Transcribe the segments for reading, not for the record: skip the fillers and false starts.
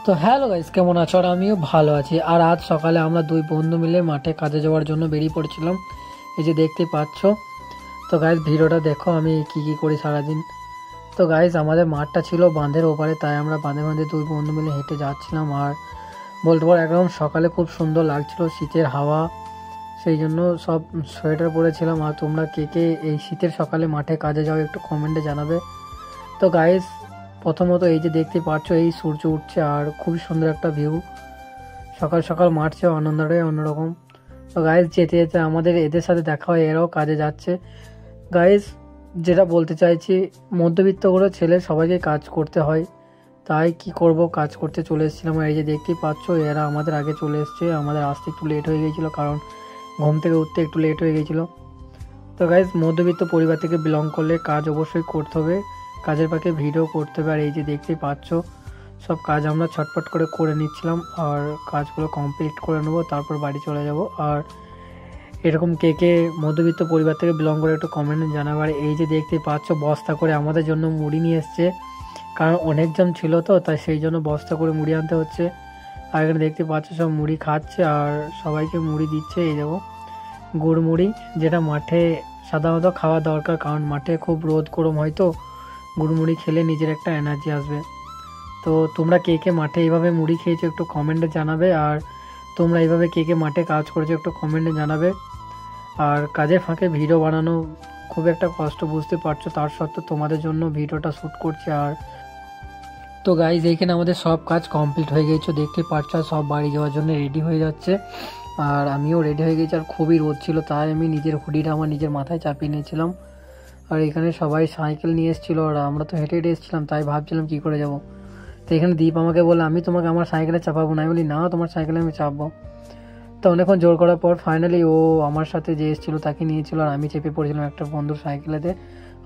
তো hello guys, কেমন আছো? আর আমিও ভালো আছি। আর আজ সকালে আমরা দুই বন্ধু মিলে মাঠে কাজে যাওয়ার জন্য বেরিয়ে পড়েছিলাম। এই যে দেখতে পাচ্ছ। তো গাইস, ভিডিওটা দেখো আমি কি কি করি সারাদিন। তো গাইস, আমাদের মাঠটা ছিল বাঁধের ওপারে, তাই আমরা বাঁধে বাঁধে দুই বন্ধু মিলে হেঁটে যাচ্ছিলাম। আর বলতে পারো একদম সকালে খুব সুন্দর লাগছিল, শীতের হাওয়া, সেই জন্য সব সোয়েটার পরেছিলাম। আর তোমরা কে কে এই শীতের সকালে মাঠে কাজে যাও একটু কমেন্টে জানাবে। তো গাইস, প্রথমত এই যে দেখতে পাচ্ছ, এই সূর্য উঠছে আর খুবই সুন্দর একটা ভিউ। সকাল সকাল মাঠছে, আনন্দটাই অন্যরকম। তো গাইস, যেতে যেতে আমাদের এদের সাথে দেখা হয়, এরাও কাজে যাচ্ছে। গাইস, যেটা বলতে চাইছি, মধ্যবিত্ত করে ছেলে সবাইকে কাজ করতে হয়, তাই কি করব, কাজ করতে চলে এসেছিলাম। আর এই যে দেখতেই পাচ্ছ, এরা আমাদের আগে চলে এসছে। আমাদের আসতে একটু লেট হয়ে গিয়েছিলো, কারণ ঘুম থেকে উঠতে একটু লেট হয়ে গিয়েছিলো। তো গাইস, মধ্যবিত্ত পরিবার থেকে বিলং করলে কাজ অবশ্যই করতে হবে, কাজের পাশে ভিডিও করতে হবে। আর এই যে দেখতেই পাচ্ছ, সব কাজ আমরা ছটপট করে করে নিচ্ছিলাম। আর কাজগুলো কমপ্লিট করে নেবো, তারপর বাড়ি চলে যাব। আর এরকম কে কে মধ্যবিত্ত পরিবার থেকে বিলং করে একটু কমেন্টে জানাবে। আর এই যে দেখতেই পাচ্ছ, বস্তা করে আমাদের জন্য মুড়ি নিয়ে এসছে, কারণ অনেকজন ছিল তো, তাই সেই জন্য বস্তা করে মুড়ি আনতে হচ্ছে। আর এখানে দেখতে পাচ্ছ সব মুড়ি খাচ্ছে আর সবাইকে মুড়ি দিচ্ছে। এই দেখো, গুড় মুড়ি, যেটা মাঠে সাধারণত খাওয়া দরকার, কারণ মাঠে খুব রোদ গরম হয়, তো গুড় মুড়ি খেলে নিজের একটা এনার্জি আসবে। তো তোমরা কে কে মাঠে এইভাবে মুড়ি খেয়েছো একটু কমেন্টে জানাবে। আর তোমরা এইভাবে কে কে মাঠে কাজ করেছো একটু কমেন্টে জানাবে। আর কাজের ফাঁকে ভিডিও বানানো খুব একটা কষ্ট, বুঝতে পারছো, তার সত্ত্বেও তোমাদের জন্য ভিডিওটা শ্যুট করছি। আর তো গাইজ, এইখানে আমাদের সব কাজ কমপ্লিট হয়ে গেছে, দেখতে পাচ্ছ। আর সব বাড়ি যাওয়ার জন্য রেডি হয়ে যাচ্ছে। আর আমিও রেডি হয়ে গেছি। আর খুবই রোদ ছিল, তাই আমি নিজের হুডিটা আমার নিজের মাথায় চাপিয়ে নিয়েছিলাম। আর এখানে সবাই সাইকেল নিয়ে এসেছিলো, আর আমরা তো হেঁটে হেঁটে এসেছিলাম, তাই ভাবছিলাম কী করে যাব। তো এখানে দীপ আমাকে বলে, আমি তোমাকে আমার সাইকেলে চাপাবো না। আমি বলি, না, তোমার সাইকেলে আমি চাপবো। তো অনেকক্ষণ জোর করার পর ফাইনালি ও আমার সাথে যে এসেছিলো তাকে নিয়েছিল, আর আমি চেপে পড়েছিলাম একটা বন্ধুর সাইকেলেতে।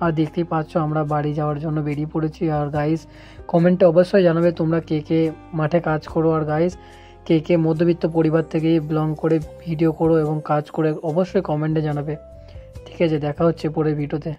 আর দেখতেই পাচ্ছ, আমরা বাড়ি যাওয়ার জন্য বেরিয়ে পড়েছি। আর গাইস, কমেন্টে অবশ্যই জানাবে তোমরা কে কে মাঠে কাজ করো। আর গাইস, কে কে মধ্যবিত্ত পরিবার থেকে বিলং করে ভিডিও করো এবং কাজ করে, অবশ্যই কমেন্টে জানাবে। ঠিক আছে, দেখা হচ্ছে পরের ভিডিওতে।